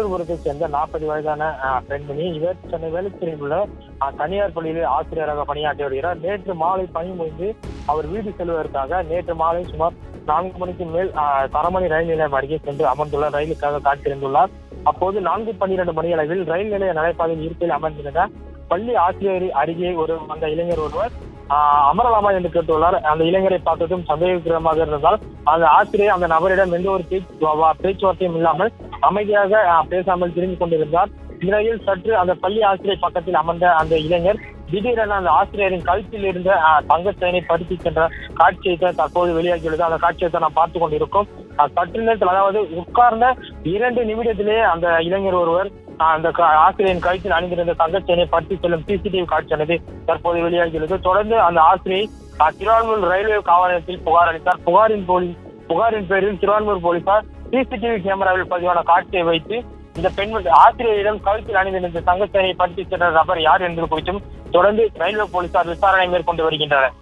வண்டலூர்புரத்தைச் சேர்ந்த 40 வயதான பெண்மணி. இவர் சென்னை வேலுச்சேரியில் உள்ள தனியார் பள்ளியில் ஆசிரியராக பணியாற்றி வருகிறார். நேற்று மாலை பணி முடிந்து அவர் வீடு செல்வதற்காக நேற்று மாலை சுமார் 4 மணிக்கு மேல் தரமணி ரயில் நிலையம் அருகே சென்று அமர்ந்துள்ளார். ரயிலுக்காக காத்திருந்துள்ளார். அப்போது 4:12 மணி அளவில் ரயில் நிலைய நடைபாதையில் இருக்கையில் அமர்ந்திருந்த பள்ளி ஆசிரியர் அருகே அந்த இளைஞர் ஒருவர் அமரலாமா என்று கேட்டுள்ளார். அந்த இளைஞரை பார்த்ததும் சந்தேகமாக இருந்ததால் அந்த ஆசிரியர் அந்த நபரிடம் எந்த ஒரு பேச்சுவார்த்தையும் இல்லாமல் அமைதியாக பேசாமல் திரும்பி கொண்டிருந்தார். இந்நிலையில் சற்று அந்த பள்ளி ஆசிரியர் பக்கத்தில் அமர்ந்த அந்த இளைஞர் திடீரென அந்த ஆசிரியரின் கழுத்தில் இருந்த தங்கச்செயினை பறித்து சென்ற காட்சியை தான் தற்போது வெளியாகியுள்ளது. அந்த காட்சியை தான் நாம் பார்த்து கொண்டிருக்கோம். சற்று நேரத்தில், அதாவது உட்கார்ந்த 2 நிமிடத்திலேயே அந்த இளைஞர் ஒருவர் அந்த ஆசிரியரின் கழுத்தில் அணிந்திருந்த தங்கச்செயினை பறித்து செல்லும் சிசிடிவி காட்சியானது தற்போது வெளியாகியுள்ளது. தொடர்ந்து அந்த ஆசிரியை திருவான்மூர் ரயில்வே காவல் நிலையத்தில் புகார் அளித்தார். புகாரின் பேரில் திருவான்மூர் போலீசார் சிசிடிவி கேமராவில் பதிவான காட்சியை வைத்து இந்த பெண்மணி ஆசிரியரிடம் கழுத்தில் அணிந்திருந்த தங்கச்செயினை பறித்து சென்ற நபர் யார் என்பது குறித்தும் தொடர்ந்து ரயில்வே போலீசார் விசாரணை மேற்கொண்டு வருகின்றனர்.